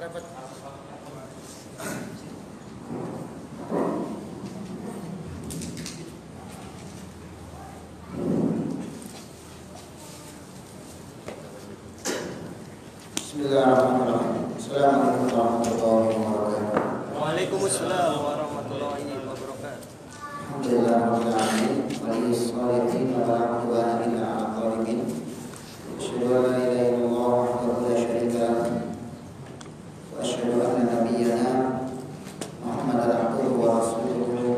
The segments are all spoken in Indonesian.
rapat. Bismillahirrahmanirrahim. Assalamualaikum warahmatullahi wabarakatuh. Waalaikumsalam warahmatullahi wabarakatuh. Alhamdulillah rabbil alamin. Waliyussalihin wa la udwana illa 'alal zalimin. Asyhadu an la ilaha illallah wahdahu la syarika lah. Wa asyhadu anna nabiyyana Muhammadan abduhu wa rasuluhu.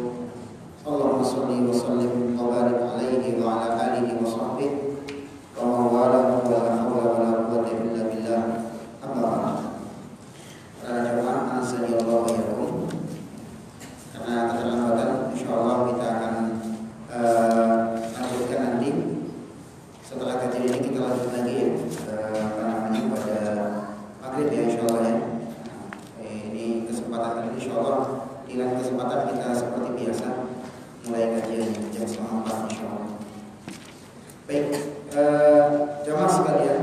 Allahumma shalli wa sallim wa barik alaihi wa ala alihi wa sahbihi wa man walahu wa la hawla wa la quwwata illa billah. Amma ba'd. Para jamaah azanillahu wa iyyakum. Karena keterlambatan, insyaallah kita akan lanjutkan nanti. Setelah kajian ini kita lanjut lagi pada maghrib ya insyaallah ya. Ini kesempatan ini insyaallah di lain kesempatan kita seperti biasa mulai kajian jam 4 insyaallah. Baik, jamaah sekalian,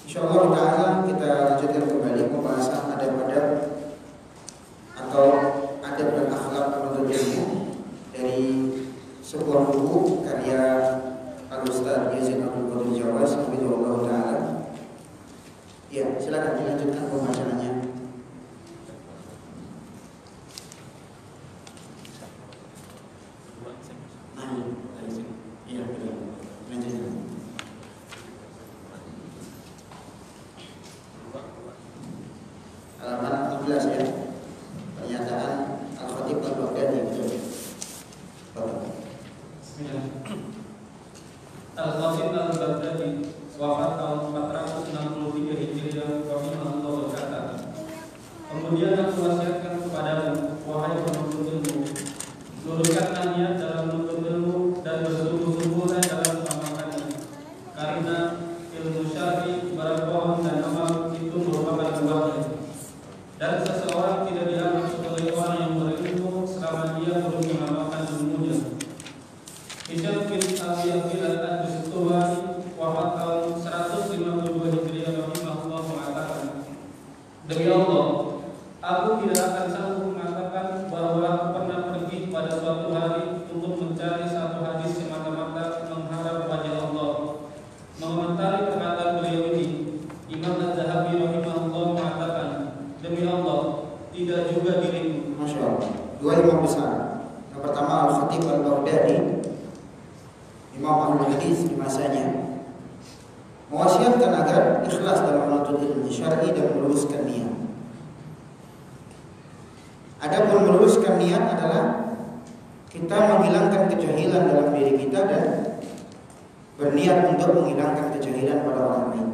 insyaallah ta'ala kita lanjutkan kembali pembahasan adab-adab atau adab dan akhlak penuntut ilmu dari sebuah buku karya Al-Ustaz Yazid Abdul Qadir Jawas Hafizahullah ta'ala. Ya, silakan dilanjutkan pembahasannya. Iya, betul. Lanjutkan. Halaman 14 ya. Pernyataan Al-Khatib Al-Baghdadi. Bismillah. Al-Khatib Al-Baghdadi wafat tahun 463 Hijriah rahimahullah berkata, kemudian aku wasiatkan kepadamu, wahai penuntut ilmu, luruskanlah niat dalam menuntut ilmu dan bersungguh-sungguhlah dalam mengamalkannya, karena ilmu syar'i, berbohong dan amal itu merupakan buahnya. Dan seseorang tidak dianggap sebagai orang yang berilmu selama dia belum mengamalkan ilmunya. Hisham bin Abi Abdillah Ad-Dustuwari wafat tahun 152 Hijriah rahimahullah mengatakan, demi Allah, aku tidak akan sanggup mengatakan bahwa aku pernah pergi pada suatu hari untuk mencari satu hadis semata-mata mengharap wajah Allah. Mengomentari perkataan beliau ini, Imam Az-Zahabi rahimahullah mengatakan, demi Allah, tidak juga diriku. Masya Allah. Dua imam besar. Yang pertama Al-Khatib Al-Baghdadi, imam ahli hadis di masanya, mewasiatkan agar ikhlas dalam menuntut ilmu syar'i dan meluruskan niat. Adapun meluruskan niat adalah kita menghilangkan kejahilan dalam diri kita dan berniat untuk menghilangkan kejahilan pada orang lain.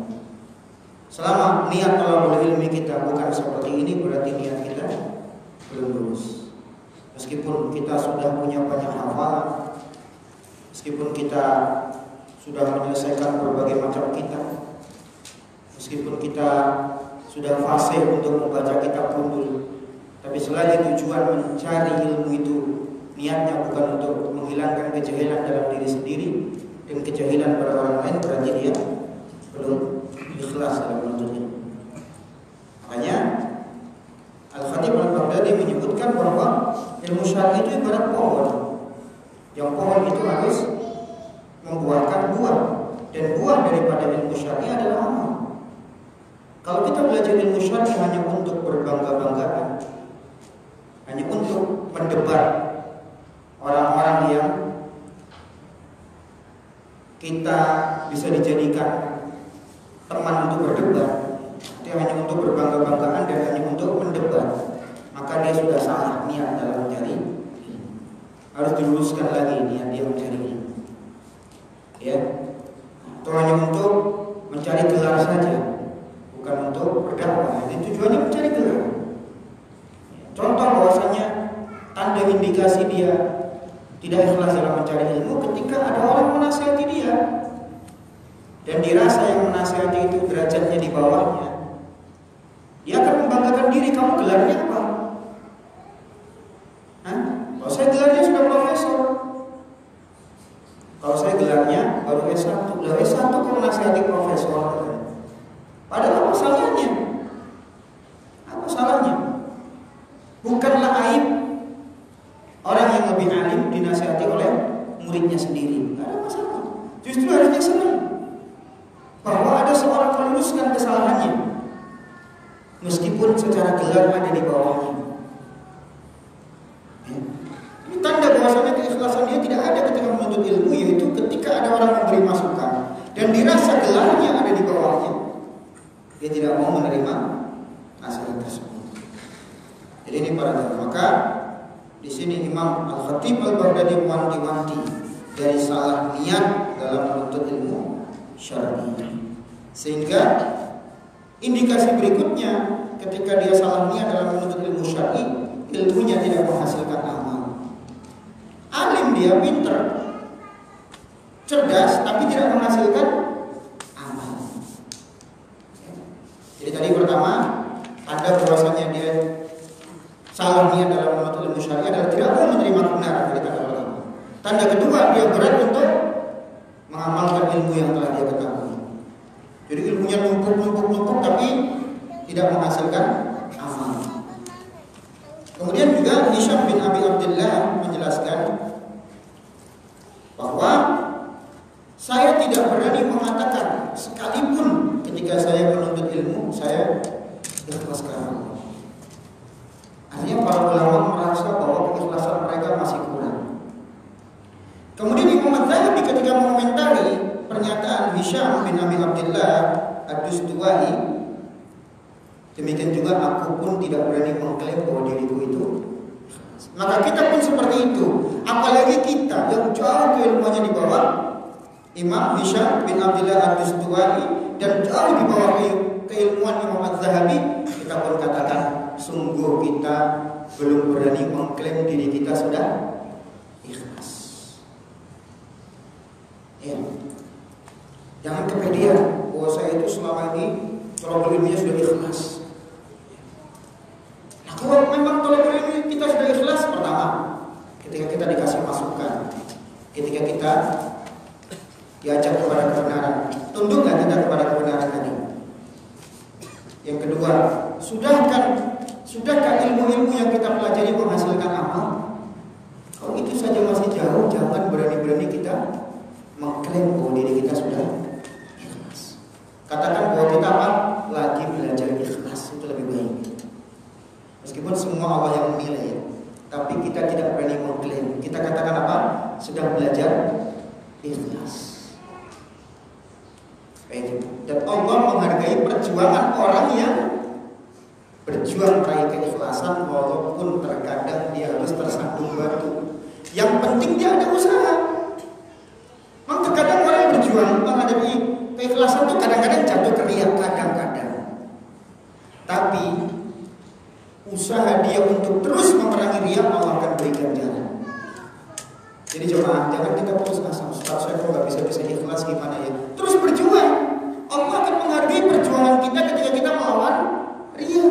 Selama niat thalabul ilmi kita bukan seperti ini, berarti niat kita belum lurus. Meskipun kita sudah punya banyak hafalan, meskipun kita sudah menyelesaikan berbagai macam kitab, meskipun kita sudah fasih untuk membaca kitab kundul, tapi selagi tujuan mencari ilmu itu niatnya bukan untuk menghilangkan kejahilan dalam diri sendiri dan kejahilan pada orang lain, berarti dia belum ikhlas dalam menuntut ilmu. Makanya Al-Khatib Al-Baghdadi menyebutkan bahwa ilmu syar'i itu ibarat pohon. Yang pohon itu harus membuahkan buah, dan buah daripada ilmu syar'i adalah amal. Kalau kita belajar ilmu syar'i hanya untuk berbangga-banggaan, hanya untuk mendebat orang-orang yang kita bisa dijadikan teman untuk berdebat, dia hanya untuk berbangga-banggaan dan hanya untuk mendebat, maka dia sudah salah niat dalam mencari. Harus diluruskan lagi niat dia mencari ilmu. Ya, itu hanya untuk mencari gelar saja, bukan untuk berdakwah. Jadi tujuannya mencari gelar. Contoh bahwasanya tanda indikasi dia tidak ikhlas dalam mencari ilmu ketika ada orang menasihati dia dan dirasa yang menasihati itu derajatnya di bawahnya, dia akan membanggakan diri. Kamu gelarnya apa? Hah? Kalau saya gelarnya sudah profesor. Kalau saya gelarnya baru S1. Lah S1 kok menasihati profesor? Padahal masalahnya Bukanlah aib orang yang lebih alim dinasihati oleh muridnya sendiri. Tidak ada masalah. Justru harusnya senang bahwa ada seorang meluruskan kesalahannya, meskipun secara gelar ada di bawahnya. Ini tanda bahwasanya keikhlasan dia tidak ada ketika menuntut ilmu, yaitu ketika ada orang memberi masukan dan dirasa gelarnya ada di bawahnya, dia tidak mau menerima nasihat tersebut. Jadi ini para jamaah. Maka di sini Imam Al-Khatib Al-Baghdadi wanti-wanti dari salah niat dalam menuntut ilmu syar'i. Sehingga indikasi berikutnya ketika dia salah niat dalam menuntut ilmu syar'i, ilmunya tidak menghasilkan amal. Alim dia, pinter, cerdas, tapi tidak menghasilkan amal. Jadi tadi pertama, tanda bahwasanya dia salah niat dalam menuntut ilmu syar'i adalah tidak mau menerima kebenaran dari tanda pertama. Tanda kedua, dia berat untuk mengamalkan ilmu yang telah dia ketahui. Jadi ilmunya numpuk tapi tidak menghasilkan amal. Kemudian juga Hisham bin Abi Abdullah menjelaskan bahwa saya tidak berani mengatakan sekalipun ketika saya menuntut ilmu saya ikhlas karena Allah. Artinya para ulama merasa bahwa keikhlasan mereka masih kurang. Kemudian Imam Az-Zahabi ketika mengomentari pernyataan Hisham bin Abi Abdullah Ad-Dustuwai, demikian juga aku pun tidak berani mengklaim bahwa diriku itu. Maka kita pun seperti itu. Apalagi kita yang jauh keilmuannya di bawah Imam Hisham bin Abdullah Ad-Dustuwai dan jauh di bawah keilmuan Imam Az-Zahabi, kita pun katakan sungguh kita belum berani mengklaim diri kita sudah ikhlas. Ya. Jangan kepedean bahwa saya itu selama ini kalau berilmunya sudah ikhlas. Nah, kalau memang kalau berilmu kita sudah ikhlas, pertama ketika kita dikasih masukan, ketika kita diajak kepada kebenaran, tunduk nggak kita kepada kebenaran tadi? Yang kedua, sudahkah ilmu-ilmu yang kita pelajari menghasilkan amal? Kalau itu saja masih jauh, jangan berani-berani kita mengklaim bahwa diri kita sudah ikhlas. Katakan bahwa kita apa? Lagi belajar ikhlas, itu lebih baik. Meskipun semua Allah yang menilai, tapi kita tidak berani mengklaim. Kita katakan apa? Sedang belajar ikhlas. Dan Allah menghargai perjuangan orang yang berjuang meraih keikhlasan, walaupun terkadang dia harus tersandung batu. Yang penting dia ada usaha. Memang terkadang orang berjuang menghadapi keikhlasan itu kadang-kadang jatuh ke riya, kadang-kadang. Tapi usaha dia untuk terus memerangi riya, Allah akan berikan jalan. Jadi jemaah, jangan kita putus asa. Ustaz, saya kok nggak bisa ikhlas gimana ya? Terus berjuang. Allah akan menghargai perjuangan kita ketika kita melawan riya.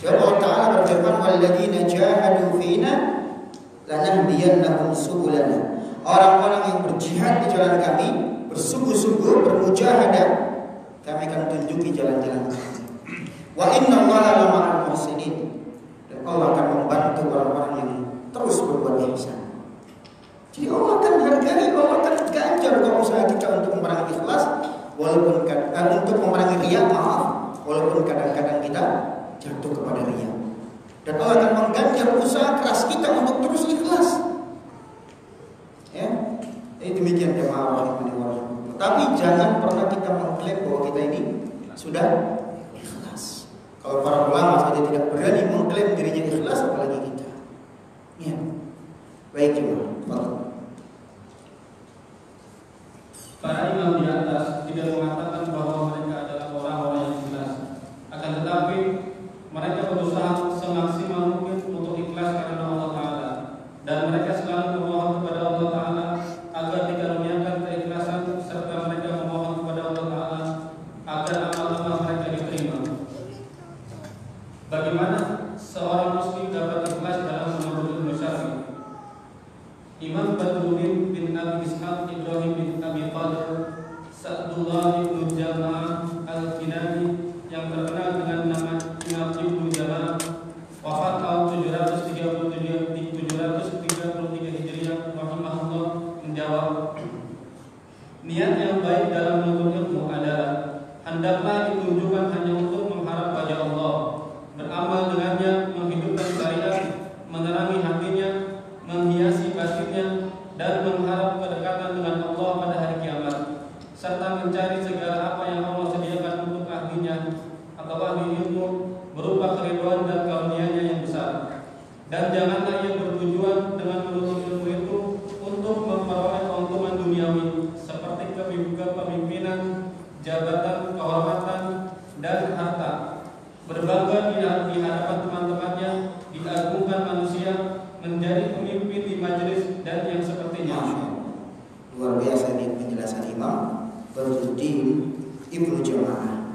Allah Ta'ala berfirman, "Walladzina jahadu fina lanahdiyannahum subulana." Orang-orang yang berjihad di jalan kami, bersungguh-sungguh, bermujahadah, kami akan tunjuki jalan-jalan kami. Wa innallaha lama'al muhsinin. Dan Allah akan membantu orang-orang yang terus berbuat ihsan. Jadi Allah akan hargai, Allah akan ganjar kalau usaha kita untuk memerangi ikhlas, walaupun untuk memerangi riya, walaupun kadang-kadang kita jatuh kepada riya. Dan Allah akan mengganjar usaha keras kita untuk terus ikhlas. Ya, ini demikian jemaah rahimani wa rahimakumullah. Tapi jangan pernah kita mengklaim bahwa kita ini sudah ikhlas. Kalau para ulama saja tidak berani mengklaim dirinya ikhlas, apalagi kita. Ya, baik jemaah. Para imam di atas tidak mengatakan bahwa mereka adalah orang-orang yang ikhlas. Akan tetapi mereka berusaha semaksimal mungkin untuk ikhlas karena Allah Ta'ala. Dan mereka selalu memohon kepada Allah Ta'ala agar dikaruniakan keikhlasan, serta mereka memohon kepada Allah Ta'ala agar amal-amal mereka diterima. Bagaimana seorang muslim dapat ikhlas dalam menuntut ilmu syar'i? Imam Badruddin bin Abi Ishaq Ibrahim bin Abi Qadir Sa'dullah bin Jama'ah Al-Kinani yang terkenal dengan nama Imam Ibnu Jama'ah Dan janganlah ia bertujuan dengan menuntut ilmu itu untuk memperoleh keuntungan duniawi seperti kepemimpinan, jabatan, kehormatan, dan harta. Berbangga di hadapan teman-temannya, diagungkan manusia, menjadi pemimpin di majelis dan yang sepertinya. Luar biasa ini penjelasan Imam Badruddin Ibnu Jama'ah.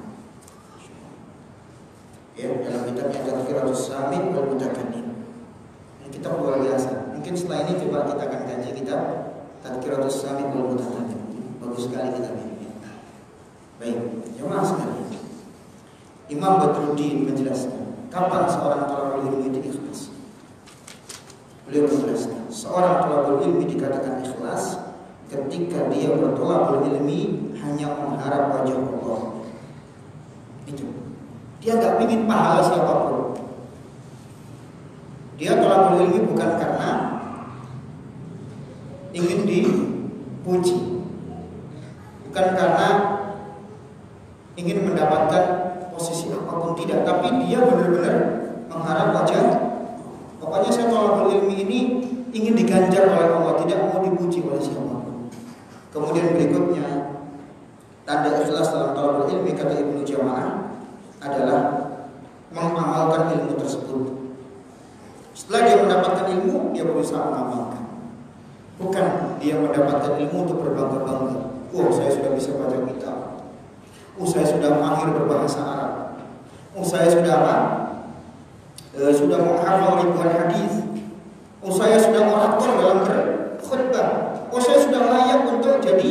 Ya, dalam kitabnya Tadhkiratus Samin wal Mutakannim. Ini kitab luar biasa. Mungkin setelah ini coba kita akan kaji kitab Tadhkiratus Samin wal Mutakannim. Bagus sekali kitab ini. Baik, jemaah sekalian. Imam Badruddin menjelaskan kapan seorang thalabul ilmi itu ikhlas. Beliau menjelaskan seorang thalabul ilmi dikatakan ikhlas ketika dia berthalabul ilmi hanya mengharap wajah Allah. Itu. Dia gak ingin pahala siapapun. Dia thalabul ilmi bukan karena ingin dipuji, bukan karena ingin mendapatkan posisi apapun, tidak, tapi dia benar-benar mengharap wajah. Pokoknya saya thalabul ilmi ini ingin diganjar oleh Allah, tidak mau dipuji oleh siapapun. Kemudian berikutnya tanda ikhlas dalam thalabul ilmi kata Ibnu Jama'ah adalah mengamalkan ilmu tersebut. Setelah dia mendapatkan ilmu, dia berusaha mengamalkan. Bukan dia mendapatkan ilmu untuk berbangga-bangga. Saya sudah bisa baca kitab. Saya sudah mahir berbahasa Arab. Saya sudah apa? Sudah menghafal ribuan hadis. Saya sudah orator dalam berkhutbah. Saya sudah layak untuk jadi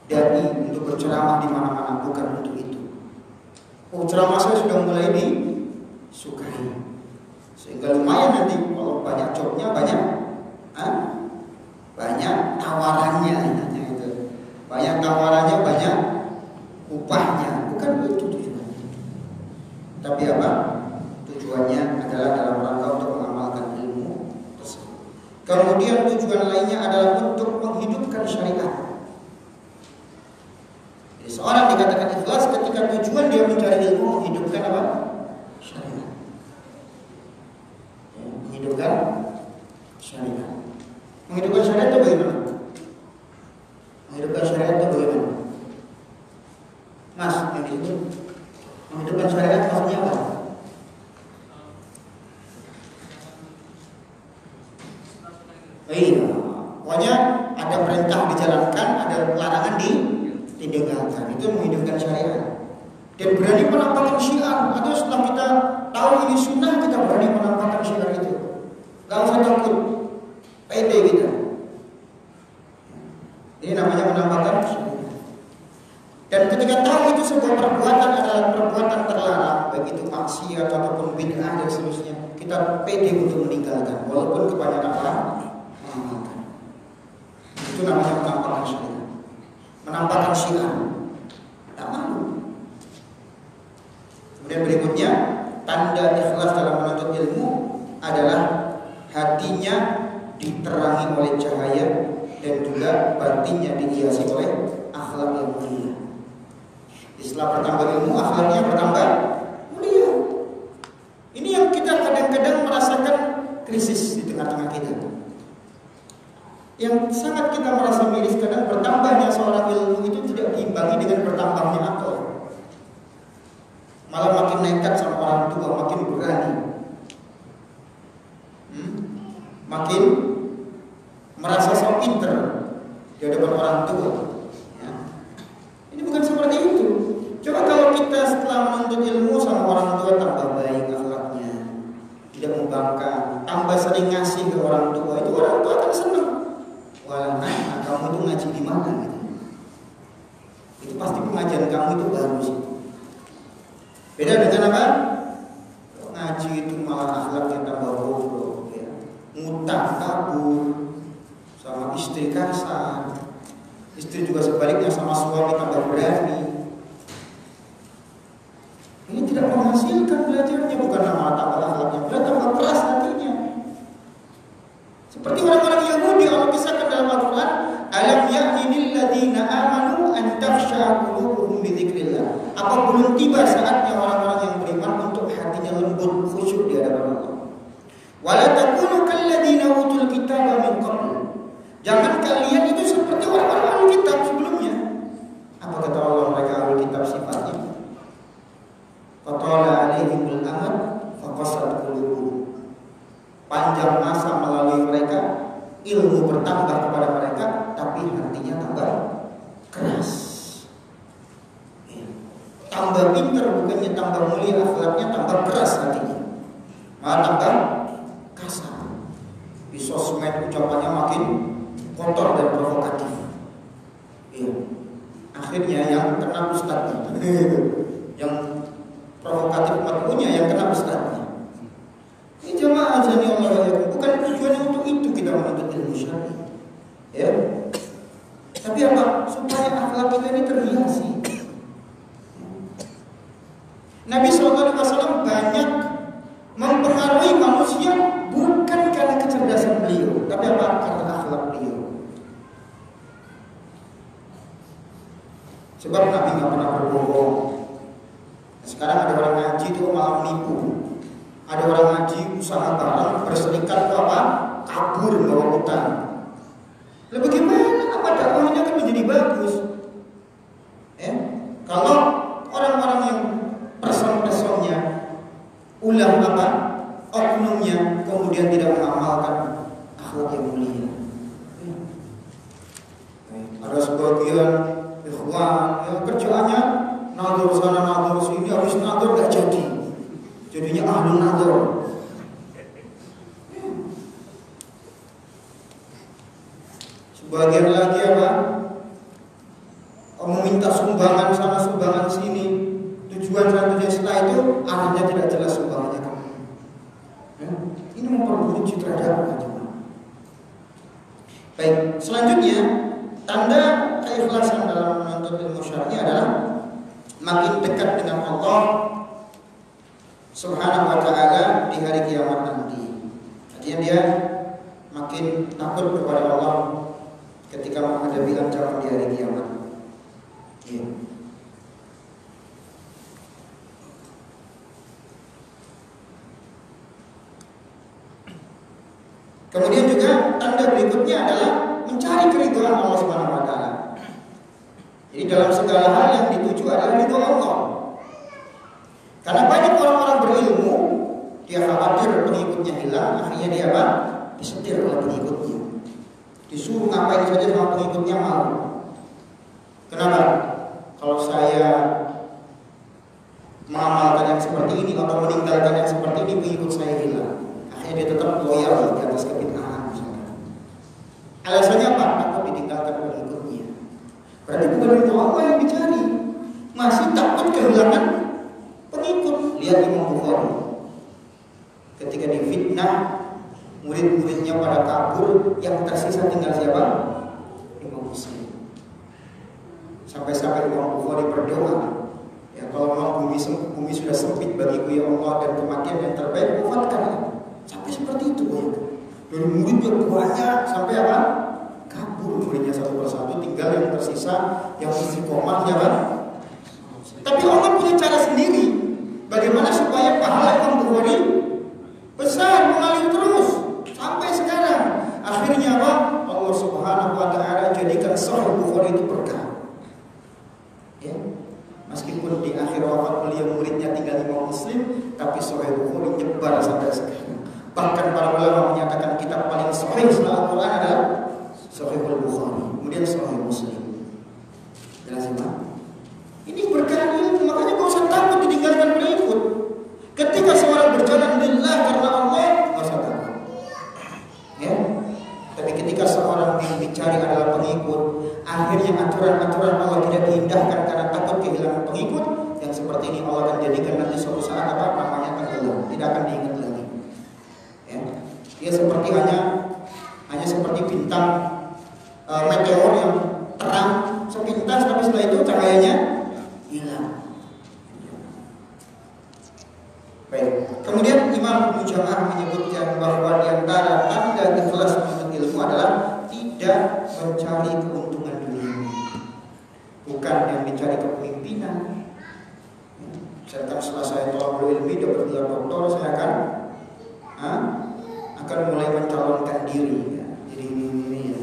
dai, untuk berceramah di mana-mana. Bukan untuk itu. Ceramah saya sudah mulai disukai, sehingga lumayan nanti kalau banyak jobnya, banyak tawarannya, banyak tawarannya, banyak upahnya. Bukan itu tujuannya. Tapi apa? Tujuannya adalah dalam rangka untuk mengamalkan ilmu tersebut. Kemudian tujuan lainnya adalah untuk menghidupkan syariat. Jadi seorang dikatakan ikhlas ketika tujuan dia mencari ilmu menghidupkan apa? Syariat. Ya, menghidupkan syariat. Menghidupkan syariat itu bagaimana? Menghidupkan syariat itu bagaimana? Mas, yang di sini menghidupkan syariat maksudnya apa? Iya, pokoknya ada perintah dijalankan, ada larangan ditinggalkan. Itu menghidupkan syariat. Dan berani menampakkan syiar. Atau setelah kita tahu ini sunnah, kita berani menampakkan syiar itu. Gak usah takut, pede kita. Ini namanya menampakkan syiar. Dan ketika tahu itu sebuah perbuatan adalah perbuatan terlarang, baik itu maksiat ataupun bid'ah dan seterusnya, kita pede untuk meninggalkan, walaupun kebanyakan orang mengamalkan. Itu namanya menampakkan syiar. Menampakkan syiar, tak malu. Kemudian berikutnya, tanda ikhlas dalam menuntut ilmu adalah hatinya diterangi oleh cahaya dan juga batinnya dihiasi oleh akhlak yang mulia. Setelah bertambah ilmu, akhlaknya bertambah mulia. Ini yang kita kadang-kadang merasakan krisis di tengah-tengah kita. Yang sangat kita merasa miris, kadang bertambahnya seorang ilmu itu tidak diimbangi dengan bertambahnya akal. Malah makin nekat sama orang tua, makin berani, makin merasa sok pinter di hadapan orang tua. Ya. Ini bukan seperti itu. Coba kalau kita setelah menuntut ilmu sama orang tua tambah baik akhlaknya, tidak membangkang, tambah sering ngasih ke orang tua, itu orang tua akan senang. Wah, kamu itu ngaji di mana? Gitu. Itu pasti pengajian kamu itu bagus. Beda dengan apa? Ngaji itu malah akhlaknya tambah bodoh, ya. Ngutang, kabur, sama istri kasar, istri juga sebaliknya sama suami tambah berani. Ini tidak menghasilkan belajarnya, bukan malah tambah akhlaknya, belajar tambah keras hatinya. Seperti orang-orang Yahudi Allah kisahkan dalam Al-Quran, alam ya'nil ladzina amanu an takhsha'a qulubuhum bi dzikrillah. Apa belum tiba saatnya orang-orang yang beriman untuk hatinya lembut, khusyuk di hadapan Allah? Jangan kalian itu seperti orang-orang ahli kitab sebelumnya. Apa kata Allah mereka ahli kitab sifatnya? Fatala alaihimul amad faqasat qulubuhum. Panjang masa melalui mereka, ilmu bertambah kepada mereka, tapi hatinya tambah keras. Tambah pintar bukannya tambah mulia akhlaknya, tambah keras hatinya, malah tambah kasar. Di sosmed ucapannya makin kotor dan provokatif. Akhirnya yang kena ustadznya, yang provokatif matbunya yang kena ustadznya. Ini jamaah ajani Allah ya, bukan tujuannya untuk itu kita menuntut ilmu syar'i. Ya. Tapi apa? Supaya akhlak kita ini terhiasi. Nabi SAW banyak mempengaruhi manusia bukan karena kecerdasan beliau, tapi apa? Karena akhlak beliau. Sebab Nabi nggak pernah berbohong. Sekarang ada orang ngaji itu malah menipu. Ada orang ngaji usaha barang berserikat apa? Kabur bawa utang. Lalu bagaimana? Apa dakwahnya kan menjadi bagus? Kalau orang-orang yang person-personnya ulah apa? Oknumnya kemudian tidak mengamalkan akhlak yang mulia. Ada sebagian ikhwan yang kerjaannya nadur sana nadur sini, habis nadur gak jadi, jadinya ahlul nadur. Sebagian lagi apa? Meminta sumbangan sana sumbangan sini, tujuan satunya setelah itu anaknya tidak jelas sumbangannya kemana. Ini memperburuk citra dakwah. Baik, selanjutnya tanda keikhlasan dalam menuntut ilmu syar'i adalah makin dekat dengan Allah Subhanahu wa ta'ala di hari kiamat nanti. Artinya dia makin takut kepada Allah ketika menghadapi ancaman di hari kiamat. Kemudian juga tanda berikutnya adalah mencari keridhaan Allah Subhanahu wa taala. Jadi dalam segala hal yang dituju adalah ridho Allah. Karena banyak orang-orang berilmu, dia khawatir pengikutnya hilang, akhirnya dia apa? Disetir oleh pengikutnya. Disuruh ngapain saja sama pengikutnya malu. Kenapa? Kalau saya mengamalkan yang seperti ini atau meninggalkan yang seperti ini, pengikut saya hilang. Akhirnya dia tetap loyal di atas kebid'ahan misalnya. Alasannya apa? Takut ditinggalkan pengikutnya. Berarti bukan itu Allah yang dicari, masih takut kehilangan pengikut. Lihat Imam Bukhari, ketika difitnah murid-muridnya pada kabur, yang tersisa tinggal siapa? Imam Muslim. Sampai-sampai Imam Bukhari berdoa, ya kalau memang bumi sudah sempit bagiku ya Allah dan kematian yang terbaik, wafatkan. Sampai seperti itu ya. Dari muridnya banyak sampai apa? Kabur muridnya satu persatu, tinggal yang tersisa yang istiqomah siapa? Tapi Allah punya cara sendiri bagaimana supaya pahala Imam Bukhari besar, mengalir terus sampai sekarang. Akhirnya apa? Allah Subhanahu wa ta'ala jadikan Sahih Bukhari itu berkah. Ya. Meskipun di akhir wafat beliau muridnya tinggal Imam Muslim, tapi Sahih Bukhari nyebar sampai sekarang. Bahkan para ulama menyatakan kitab paling sahih setelah Al-Quran adalah Sahih Bukhari, kemudian Sahih Muslim. Jelas ya? Ini berkah ilmu, makanya gak usah takut ditinggalkan pengikut. Ketika seorang berjalan lillah karena Allah, gak usah takut. Ya? Tapi ketika seorang yang dicari adalah pengikut, akhirnya aturan-aturan Allah tidak diindahkan karena takut kehilangan pengikut, yang seperti ini Allah akan jadikan nanti suatu saat apa namanya tenggelam, tidak akan diingat lagi. Ya? Dia seperti hanya seperti bintang meteor yang terang sepintas, tapi setelah itu cahayanya hilang. Baik. Kemudian Imam Ibnu Jam'ah menyebutkan bahwa di antara tanda ikhlas menuntut ilmu adalah tidak mencari keuntungan dunia, bukan yang dicari kepemimpinan. Misalkan setelah saya tolak ilmi dapat gelar doktor, saya akan mulai mencalonkan diri. Ya. Jadi ini ya.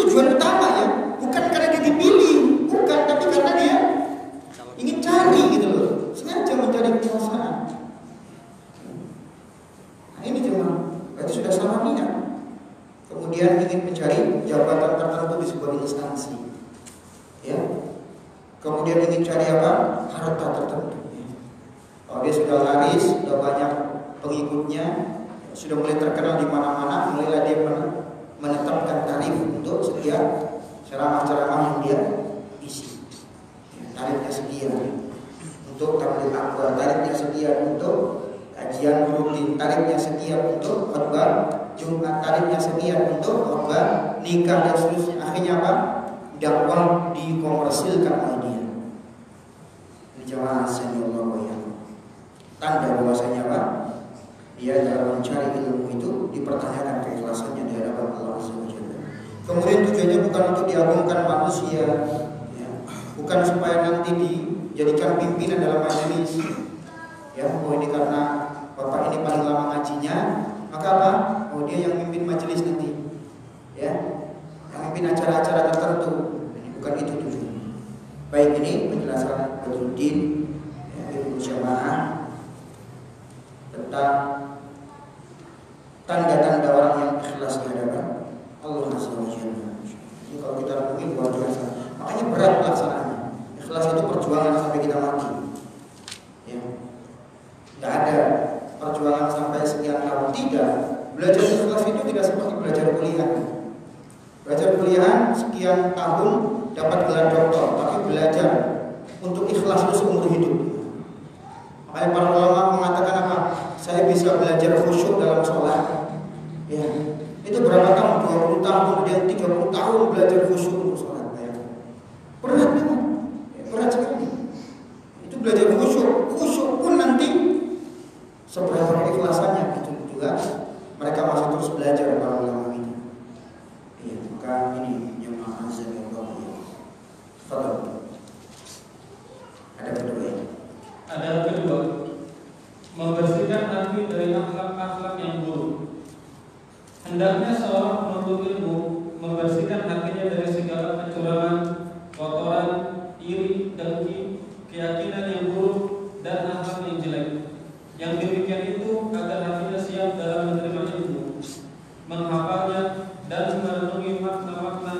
tujuan utama ya, bukan karena dia dipilih, bukan, tapi karena dia ingin cari gitu loh, sengaja mencari kekuasaan. Nah ini cuma berarti sudah salah niat. Kemudian ingin mencari jabatan tertentu di sebuah instansi, ya. Kemudian ingin cari apa? Harta tertentu. Kalau dia sudah laris, sudah banyak pengikutnya, sudah mulai terkenal di mana-mana, mulailah dia menetapkan tarif untuk setiap ceramah-ceramah yang dia isi. Tarifnya sekian untuk tabligh akbar, tarifnya sekian untuk kajian rutin, tarifnya sekian untuk khutbah Jumat, tarifnya sekian untuk khutbah nikah dan seterusnya. Akhirnya apa? Dakwah dikomersilkan oleh dia. Ini jamaah sanallahu ya. Tanda bahwasanya apa? Dia dalam mencari ilmu itu dipertanyakan keikhlasannya di hadapan Allah Azza wa Jalla. Kemudian tujuannya bukan untuk diagungkan manusia, ya. Bukan supaya nanti dijadikan pimpinan dalam majelis. Ya, oh ini karena bapak ini paling lama ngajinya, maka apa? Oh dia yang mimpin majelis nanti, ya, yang mimpin acara-acara tertentu. Ini bukan itu tujuannya. Baik, ini penjelasan Badruddin, ya, ilmu jamaah tentang tanda-tanda orang yang ikhlas di hadapan Allah Azza wa Jalla. Ini kalau kita mungkin luar biasa. Makanya berat pelaksanaannya. Ikhlas itu perjuangan sampai kita mati. Ya. Tidak ada perjuangan sampai sekian tahun, tidak. Belajar ikhlas itu tidak seperti belajar kuliah. Belajar kuliah sekian tahun dapat gelar doktor, tapi belajar untuk ikhlas itu seumur hidup. Makanya para ulama mengatakan apa? Saya bisa belajar khusyuk dalam sholat. Ya, itu berapa tahun? 20 tahun, kemudian 30 tahun belajar khusyuk untuk sholat. Ya. Berat banget, ya, berat sekali. Itu belajar khusyuk. Khusyuk pun nanti seberapa keikhlasannya itu juga mereka masih terus belajar para ulama ini. Ya, maka ini yang azza wa jalla. Fadhil. Ada kedua ya. Ada kedua, membersihkan hati dari akhlak-akhlak yang buruk. Hendaknya seorang penuntut ilmu membersihkan hatinya dari segala kecurangan, kotoran, iri, dengki, keyakinan yang buruk, dan akhlak yang jelek. Yang demikian itu agar hatinya siap dalam menerima ilmu, menghafalnya, dan merenungi makna-makna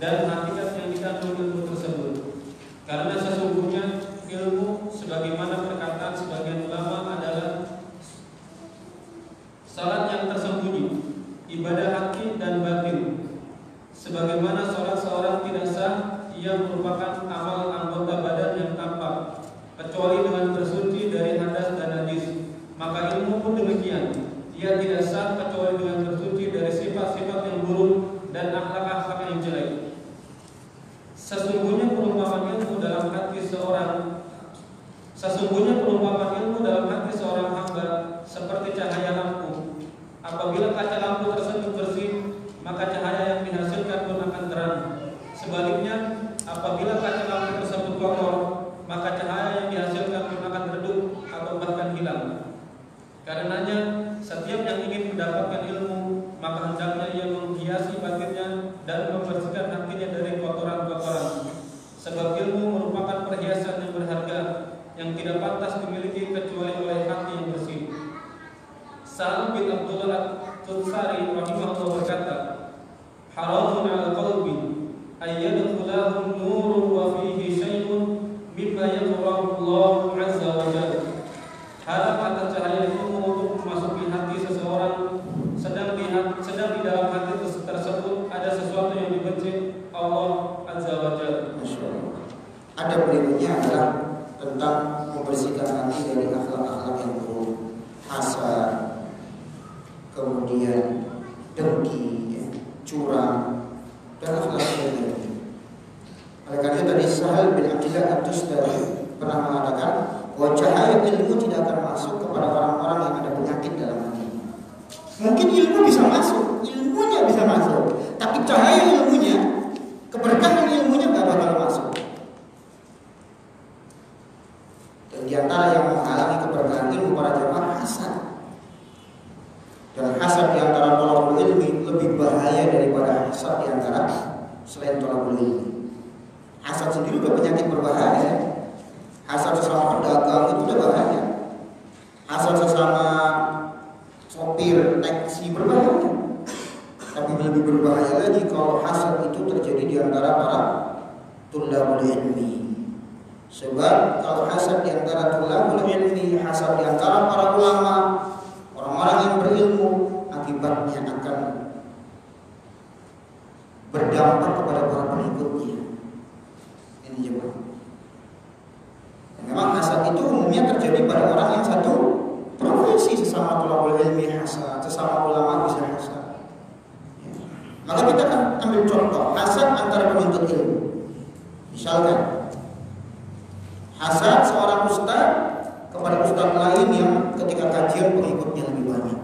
dan hakikat yang dikandung ilmu tersebut. Karena sesungguhnya ilmu, sebagaimana perkataan sebagian ulama, adalah salat yang tersembunyi, ibadah hati dan batin. Sebagaimana salat seorang tidak sah, ia merupakan amal anggota badan yang tampak, kecuali dengan bersuci dari hadas dan najis. Maka ilmu pun demikian, ia tidak sah kecuali dengan bersuci dari sifat-sifat yang buruk dan akhlak-akhlak yang jelek. Sesungguhnya perumpamaan ilmu dalam hati seorang hamba seperti cahaya lampu. Apabila kaca lampu tersebut bersih, maka cahaya yang dihasilkan pun akan terang. Sebaliknya, apabila kaca lampu tersebut kotor, maka cahaya yang dihasilkan pun akan redup atau bahkan hilang. Karenanya, setiap yang ingin mendapatkan ilmu, maka hendaknya ia menghiasi batinnya dan membersihkan hatinya dari kotoran-kotoran. Sebab ilmu merupakan perhiasan yang berharga yang tidak pantas dimiliki kecuali oleh hati yang bersih. Sa'ad bin Abdullah At-Tutsari rahimahullah berkata, "Haramun 'ala qalbi ayyadkhulahu nurun wa fihi syai'un mimma yakrahu Allah 'azza wa jalla." Haram atas cahaya ilmu untuk memasuki hati seseorang, sedang di dalam hati tersebut ada sesuatu yang dibenci Allah Azza wa Jalla. Ada berikutnya adalah tentang membersihkan hati dari akhlak-akhlak yang buruk, hasad, kemudian dengki, curang, dan akhlak yang lainnya. Oleh karena itu tadi Sahal bin Abdullah At-Tustari pernah mengatakan bahwa cahaya ilmu tidak akan masuk kepada orang-orang yang ada penyakit dalam hati. Mungkin ilmu bisa masuk, ilmunya bisa masuk, tapi cahaya ilmunya, keberkahan ilmunya nggak bakal masuk. Dan di antara yang menghalangi keberkahan ilmu para jamaah hasad. Dan hasad di antara thalabul ilmi lebih bahaya daripada hasad di antara selain tolabul ilmi. Hasad sendiri udah penyakit berbahaya. Hasad sesama pedagang itu udah bahaya. Hasad sesama sopir taksi berbahaya. Tapi lebih berbahaya lagi kalau hasad itu terjadi di antara para tulabul ilmi. Sebab kalau hasad di antara tulabul ilmi, hasad di antara para ulama, orang-orang yang berilmu, akibatnya akan berdampak kepada para pengikutnya. Ini jemaah. Memang hasad itu umumnya terjadi pada orang yang satu profesi, sesama tulabul ilmi hasad, sesama ulama bisa hasad. Maka kita akan ambil contoh hasad antara penuntut ilmu. Misalkan hasad seorang ustaz kepada ustaz lain yang ketika kajian pengikutnya lebih banyak.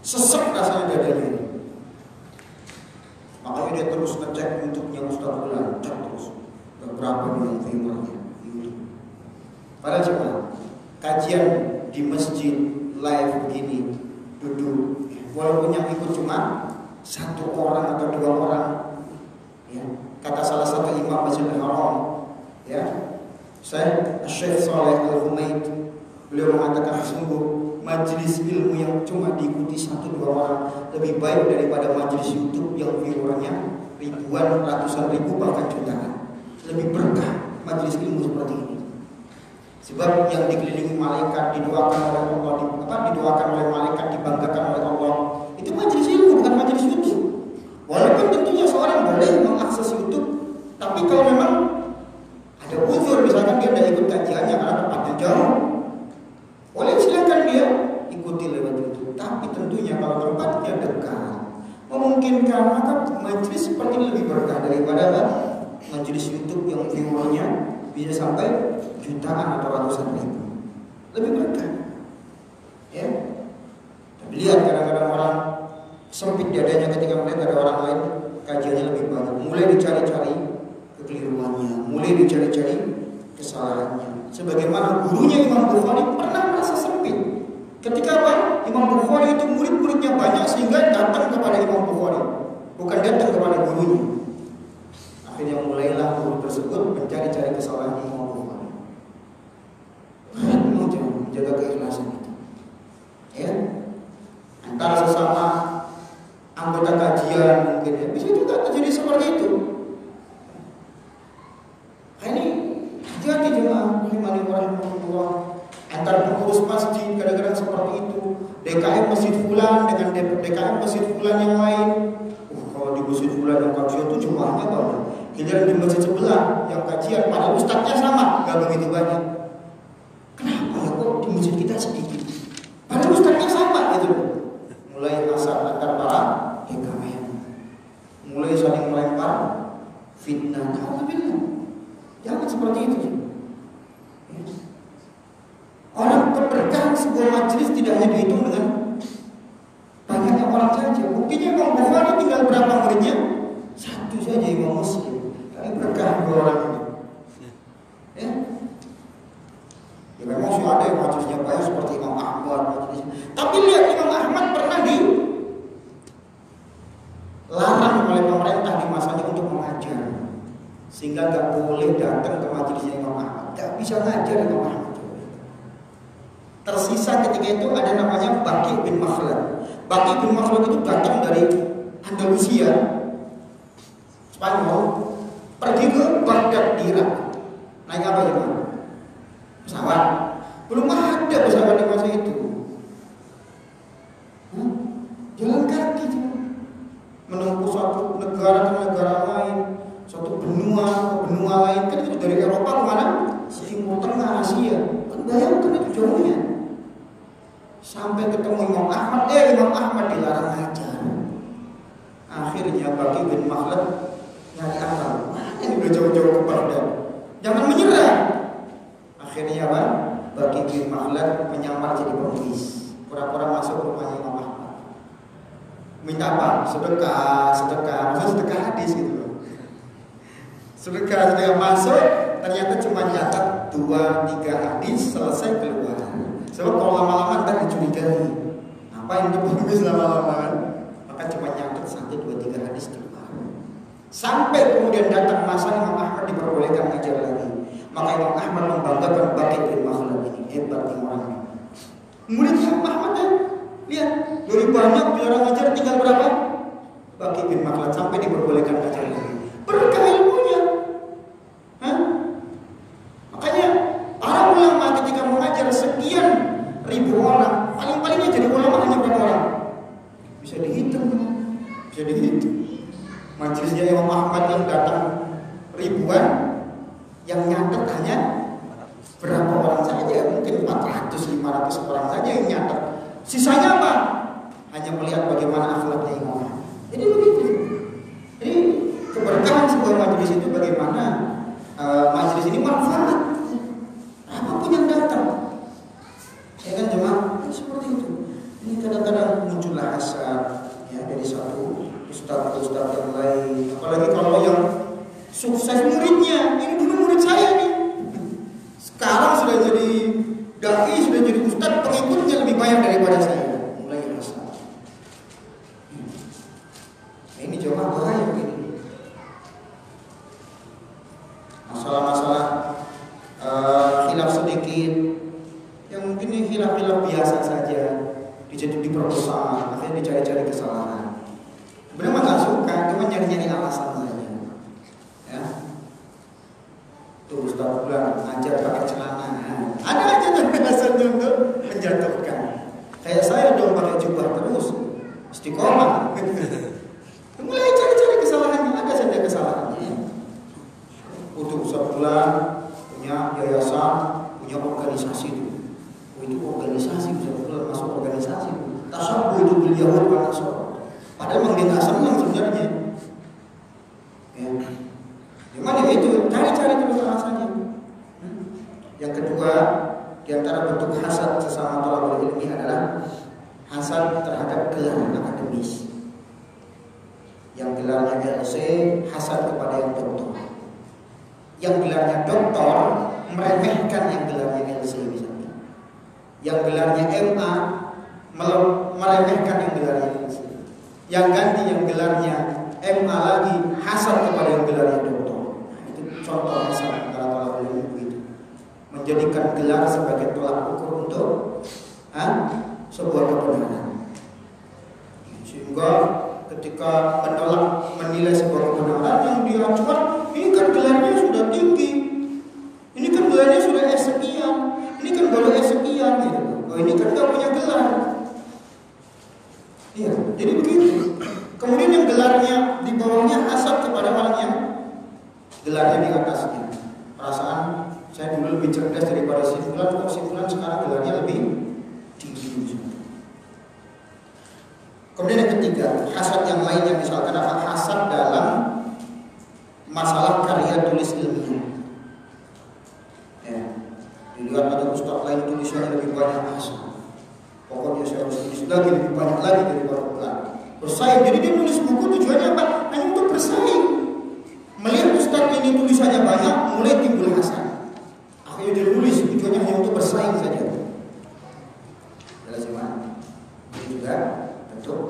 Sesek rasanya dadanya ini. Makanya dia terus ngecek YouTube-nya ustaz bulan, cek terus berapa yang viewernya. Padahal cuma kajian di masjid live begini, duduk, walaupun yang ikut cuma satu orang atau dua orang, ya. Kata salah satu imam Masjidil Haram, ya, Syekh Saleh Al-Humaid, beliau mengatakan sungguh majelis ilmu yang cuma diikuti satu dua orang lebih baik daripada majelis YouTube yang viewernya ribuan, ratusan ribu bahkan jutaan. Lebih berkah majelis ilmu seperti ini. Sebab yang dikelilingi malaikat, didoakan oleh Allah, didoakan oleh malaikat, dibanggakan oleh Allah. Itu majelis ilmu, bukan majelis YouTube. Walaupun tentunya seorang boleh mengakses YouTube, tapi kalau memang ada uzur, misalkan dia tidak ikut kajiannya karena tempatnya jauh, boleh silakan dia ikuti lewat YouTube. Tapi tentunya kalau tempatnya dekat, memungkinkan, maka majelis seperti ini lebih berkah daripada majelis YouTube yang viewernya bisa sampai jutaan atau ratusan ribu. Lebih berkah. Ya. Tapi lihat kadang-kadang orang sempit dadanya ketika melihat ada orang lain kajiannya lebih banyak. Mulai dicari-cari kekeliruannya, mulai dicari-cari kesalahannya. Sebagaimana gurunya Imam Bukhari pernah merasa sempit. Ketika apa? Imam Bukhari itu murid-muridnya banyak sehingga datang kepada Imam Bukhari, bukan datang kepada gurunya. Akhirnya mulailah guru tersebut mencari-cari kesalahan Imam Bukhari. Menjaga keikhlasan itu. Ya. Antara sesama anggota kajian mungkin ya, bisa juga terjadi seperti itu. Nah, ini hati-hati jemaah rahimani wa rahimakumullah. Antara pengurus masjid kadang-kadang seperti itu. DKM masjid fulan dengan DKM masjid fulan yang lain. Kalau di masjid fulan yang kajian itu jumlahnya banyak. Giliran di masjid sebelah yang kajian pada ustadznya sama, gak begitu banyak. Kenapa ya kok di masjid kita sedikit? Padahal ustadznya sama gitu. Mulai hasad antar para DKM, mulai saling melempar fitnah. Jangan seperti itu. Orang keberkahan sebuah majelis tidak hanya dihitung dengan banyaknya orang saja. Buktinya Imam Bukhari tinggal berapa muridnya? Satu saja, Imam Muslim. Tapi berkah dua orang itu. Ya. Ya memang sudah ada yang majelisnya banyak seperti Imam Ahmad majelisnya. Tapi lihat Imam Ahmad pernah dilarang oleh pemerintah di masanya untuk mengajar, sehingga nggak boleh datang ke majelisnya Imam Ahmad. Nggak bisa ngajar Imam Ahmad. Tersisa ketika itu ada namanya Baqi bin Makhlad. Baqi bin Makhlad itu datang dari Andalusia, Spanyol, pergi ke Baghdad di Irak. Naik apa ya? Pesawat. Belum ada pesawat di masa itu. Jalan kaki menempuh suatu negara ke negara lain, suatu benua ke benua lain. Kan itu dari Eropa ke mana? Timur Tengah, Asia. Kan bayangkan itu jauhnya. Sampai ketemu Imam Ahmad, Imam Ahmad dilarang ngajar. Akhirnya Baqi bin Makhlad nyari akal. Ini udah jauh-jauh ke Baghdad, jangan menyerah. Akhirnya apa? Baqi bin Makhlad menyamar jadi pengemis, pura-pura masuk rumahnya Imam Ahmad. Minta apa? Sedekah. Maksudnya sedekah hadis gitu. Sedekah masuk, ternyata cuma nyatat 2-3 hadis, selesai keluar. Sebab kalau lama-lama ntar dicurigai. Apa yang terpenuhi lama-lama kan? Maka cuma nyatet 1-2-3 hadis keluar. Sampai kemudian datang masa Imam Ahmad diperbolehkan ngajar lagi. Maka Imam Ahmad membanggakan Baqi bin Makhlad ini. Hebat ini orangnya. Murid Imam Ahmad ya, lihat dari banyak dilarang ngajar tinggal berapa? Baqi bin Makhlad sampai diperbolehkan ngajar lagi. Berkah ilmunya. Hah? Makanya para ulama ketika mengajar sekian ribu orang, paling-palingnya jadi ulama hanya berapa orang? Bisa dihitung. Majelisnya Imam Ahmad yang datang ribuan, yang nyatet hanya berapa orang saja, mungkin 400-500 orang saja yang nyatet. Sisanya apa? Hanya melihat bagaimana akhlaknya Imam Ahmad. Jadi begitu. Jadi keberkahan sebuah majelis itu bagaimana majelis ini manfaat. Apapun yang datang, ya kan jemaah, seperti itu. Ini kadang-kadang muncullah hasad ya dari satu ustaz yang lain. Apalagi kalau yang sukses muridnya, ini dulu murid saya nih. Sekarang sudah jadi dai, sudah jadi ustaz, pengikutnya lebih banyak daripada saya. Mulai hasad. Nah, ini jemaah bahaya ini. Masalah-masalah khilaf sedikit, yang mungkin ini khilaf-khilaf biasa saja, diperbesar, akhirnya dicari-cari kesalahan. Sebenarnya mah gak suka, cuma nyari-nyari alasan saja. Ya, tuh Ustaz bilang ngajar pakai celana, ada aja tuh alasannya untuk menjatuhkan. Kayak saya dong pakai jubah terus, istiqomah. Mulai cari-cari kesalahannya, ada saja kesalahannya. Untuk Ustaz bilang punya yayasan, punya organisasi itu. Itu organisasi, bisa masuk organisasi. Tasawuf itu bil Yahud wal Nasara. Padahal memang dia nggak senang sebenarnya. Ya. Gimana itu? Cari-cari terus alasannya. Yang kedua, di antara bentuk hasad sesama thalabul ilmi adalah hasad terhadap gelar akademis. Yang gelarnya LC, hasad kepada yang doktor. Yang gelarnya doktor meremehkan yang gelarnya LC misalnya. Yang gelarnya MA meremehkan yang gelarnya LC. Yang ganti yang gelarnya MA lagi hasad kepada yang gelarnya doktor. Nah, itu contoh hasad antara thalabul ilmi itu. Menjadikan gelar sebagai tolak ukur untuk sebuah kebenaran. Sehingga ketika menilai sebuah kebenaran yang diajukan, ini kan gelarnya sudah tinggi, ini kan gelarnya sudah sekian, ini kan baru sekian, gitu. Oh ini kan gak punya gelar. Iya, jadi begitu. Kemudian yang gelarnya di bawahnya hasad kepada orang yang gelarnya di atasnya. Perasaan saya dulu lebih cerdas daripada si fulan, kok si fulan sekarang gelarnya lebih tinggi. Kemudian yang ketiga, hasad yang lainnya misalkan apa? Hasad dalam masalah karya tulis ilmiah. Ya, dilihat ada ustaz lain tulisannya lebih banyak hasad. Pokoknya saya harus tulis lagi lebih banyak lagi daripada fulan. Bersaing. Jadi dia nulis buku tujuannya apa? Hanya untuk bersaing. Melihat ustaz ini tulisannya banyak, mulai timbul hasad. Akhirnya dia nulis tujuannya hanya untuk bersaing saja. Jelas ya? Ini juga bentuk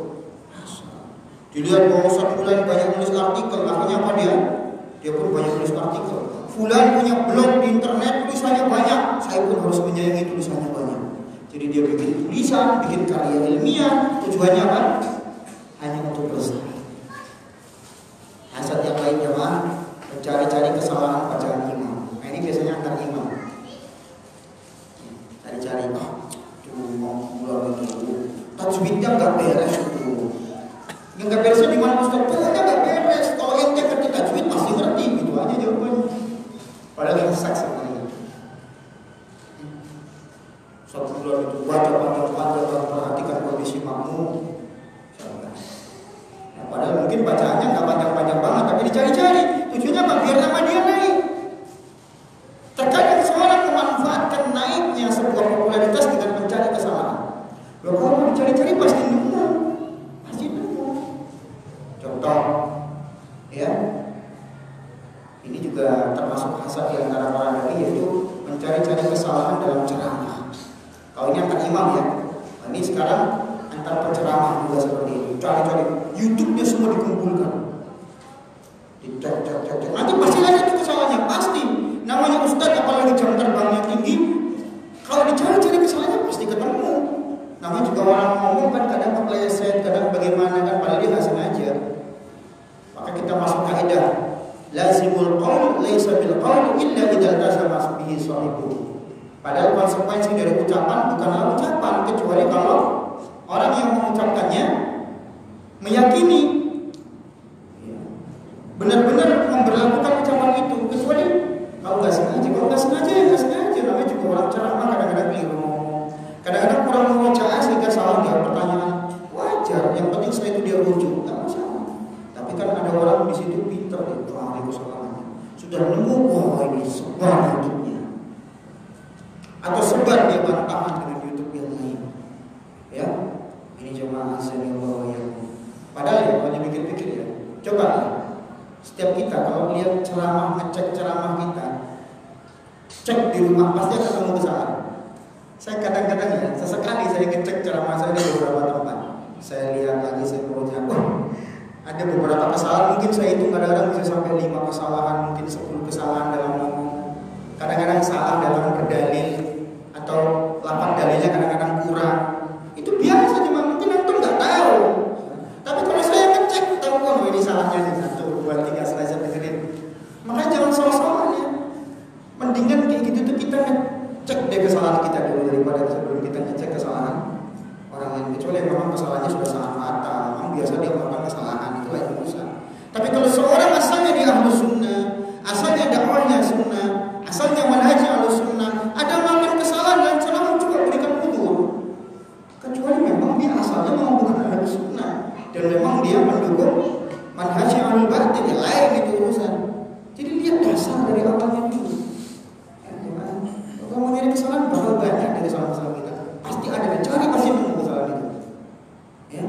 hasad. Dilihat bahwa ustaz fulan banyak nulis artikel, akhirnya apa dia? Dia pun banyak nulis artikel. Fulan punya blog di internet, tulisannya banyak, saya pun harus menyayangi tulisannya banyak. Jadi dia bikin tulisan, bikin karya ilmiah, tujuannya apa? Hanya untuk bersaing. Hasad yang lainnya mah mencari-cari kesalahan bacaan imam. Nah ini biasanya antar imam. Cari-cari, mau mulai dulu. Tajwidnya nggak beres dulu. Yang nggak beresnya di mana Ustaz? Pokoknya nggak beres. Kalau ente ngerti tajwid pasti ngerti, gitu aja jawabannya. Padahal hasad sebenarnya. Satu bulan itu baca panjang-panjang dan perhatikan kondisi makmum. Nah, padahal mungkin bacaannya nggak panjang-panjang banget, tapi dicari-cari. Tujuannya apa? Biar nama dia naik. Terkadang seorang memanfaatkan naiknya sebuah popularitas dengan mencari kesalahan. Loh, kalau dicari-cari pasti nemu. Contoh, ya, ini juga termasuk hasad di antara para dai, yaitu mencari-cari kesalahan dalam ceramah. Kalau ini antar imam ya, nah, ini sekarang antar penceramah juga seperti ini. Cari-cari, YouTube-nya semua dikumpulkan. Cek. Nanti pasti ada itu kesalahannya, pasti. Namanya ustadz apalagi jam terbangnya tinggi, kalau dicari-cari kesalahannya pasti ketemu. Namanya juga orang ngomong kan kadang kepleset, kadang bagaimana kan, padahal dia nggak sengaja. Maka kita masuk kaidah lazimul qaul laisa bil qaul illa idza tasama bihi sahibu. Padahal konsekuensi dari ucapan bukanlah ucapan kecuali kalau orang yang mengucapkannya meyakini, benar-benar memberlakukan ucapan itu. Kecuali kalau nggak sengaja, ya nggak sengaja. Namanya juga orang ceramah kadang-kadang keliru ngomong, kadang-kadang kurang mengucap sehingga salah jawab pertanyaan. Wajar, yang penting setelah itu dia rujuk, nggak masalah. Tapi kan ada orang di situ pintar, kesalahannya sudah nemu, ini sebar YouTube-nya, atau sebar dia bantahan dengan YouTube yang lain. Ya, ini jemaah azanillahu ya. Padahal ya kalau dipikir-pikir ya, coba setiap kita kalau lihat ceramah, ngecek ceramah kita, cek di rumah pasti akan ketemu kesalahan. Saya kadang-kadang ya, sesekali saya ngecek ceramah saya di beberapa tempat. Saya lihat lagi, saya mengucap, ada beberapa kesalahan. Mungkin saya itu kadang-kadang bisa sampai 5 kesalahan, mungkin 10 kesalahan dalam ngomong. Kadang-kadang salah dalam berdalil, atau lapan dalilnya kadang-kadang kurang. Itu biasa, cuma mungkin antum nggak tahu. Tapi kalau saya ngecek, tahu kan ini salahnya nih, 1, 2, 3, selesai dengerin. Makanya jangan salah-salah ya. Mendingan kayak gitu tuh kita ngecek deh kesalahan kita dulu daripada sebelum kita ngecek kesalahan orang lain. Kecuali memang kesalahannya sudah sangat fatal, memang biasa dia melakukan kesalahan, itu lain urusan. Tapi kalau seorang asalnya dia ahlus sunnah, asalnya dakwahnya sunnah, asalnya manhajnya ahlus sunnah, ada melakukan kesalahan dan salah juga berikan udzur. Kecuali memang dia asalnya memang bukan ahlus sunnah dan memang dia mendukung manhajnya ahlul batil, yang lain itu urusan. Jadi lihat dasar dari awalnya dulu. Kalau mau nyari kesalahan bakal banyak dari kesalahan-kesalahan kita. Pasti ada, dan cari pasti nemu kesalahan itu. Ya.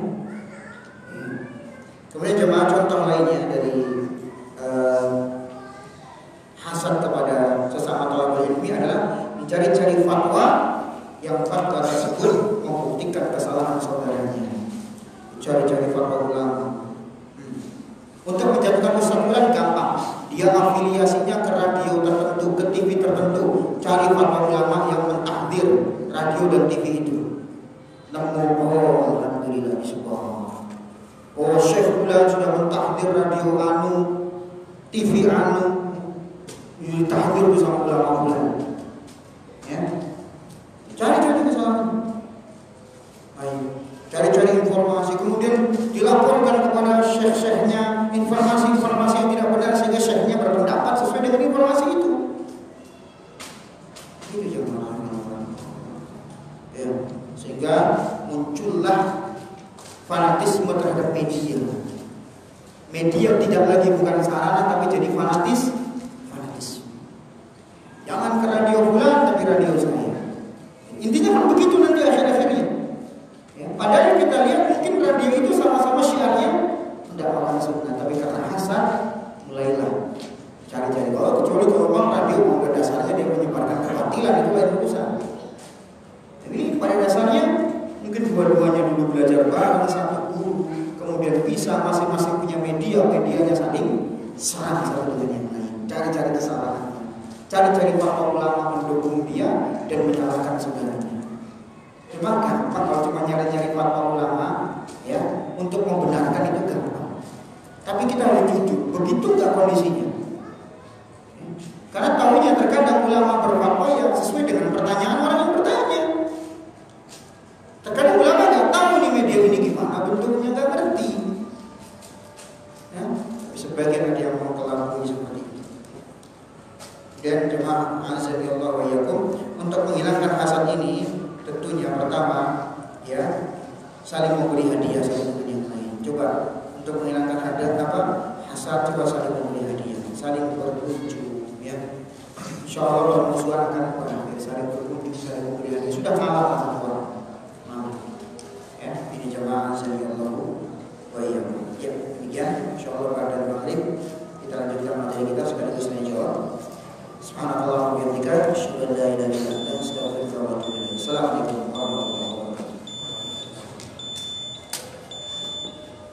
Kemudian jemaah contoh lainnya dari hasad kepada sesama thalabul ilmi adalah mencari-cari fatwa yang fatwa tersebut membuktikan kesalahan saudaranya. Cari-cari fatwa ulama. Untuk menjatuhkan kesimpulan gampang. Dia afiliasinya ke radio tertentu, ke TV tertentu. Cari fatwa ulama yang mentahdir radio dan TV itu. Alhamdulillah disebut. Oh, Syekh Fulan sudah mentahdir radio anu, TV anu, ditahdir bersama ulama Fulan. Ya. Cari-cari kesalahan. Ayo, cari-cari informasi, kemudian dilaporkan kepada syekh-syekhnya informasi-informasi yang tidak benar sehingga syekhnya berpendapat sesuai dengan informasi itu. Itu jemaah. Ya, sehingga muncullah fanatisme terhadap media. Media tidak lagi bukan sarana tapi jadi fanatis. Jangan ke radio fulan tapi radio saya. Intinya kan begitu nanti akhir-akhirnya. Ya, padahal kita lihat mungkin radio itu sama-sama syiarnya mendapatkan sunnah, tapi karena hasad mulailah cari-cari. Kecuali kalau memang radio pada dasarnya dia menyebarkan kebatilan, itu lain urusan. Jadi pada dasarnya mungkin dua-duanya dulu belajar bareng satu guru, kemudian bisa masing-masing punya medianya saling serang satu dengan yang lain. Cari-cari kesalahan, cari-cari fatwa ulama mendukung dia dan menyalahkan saudaranya. Cuma gampang kalau cuma nyari-nyari fatwa ulama, ya, untuk membenarkan itu gampang. Tapi kita harus jujur, begitu nggak kondisinya? Karena tahunya terkadang ulama berfatwa yang sesuai dengan pertanyaan orang yang bertanya. Terkadang ulama nggak tahu nih media ini gimana bentuknya, nggak ngerti. Ya, sebagian ada yang mau kelakui seperti itu. Dan jemaah azanillahu wa iyyakum, untuk menghilangkan hasad ini tentunya pertama ya saling memberi hadiah satu dengan yang lain. Coba untuk menghilangkan hasad, coba saling memberi hadiah, saling berkunjung ya. Insyaallah permusuhan akan berakhir, saling berkunjung, saling memberi hadiah. Sudah kalah satu orang. Ya, ini jemaah azanillahu wa iyyakum. Ya, demikian insyaallah pada maghrib kita lanjutkan materi kita sekaligus tanya jawab. Subhanallah wa bihamdika, asyhadu an la ilaha illa anta, astaghfiruka wa atubu ilaik. Assalamualaikum.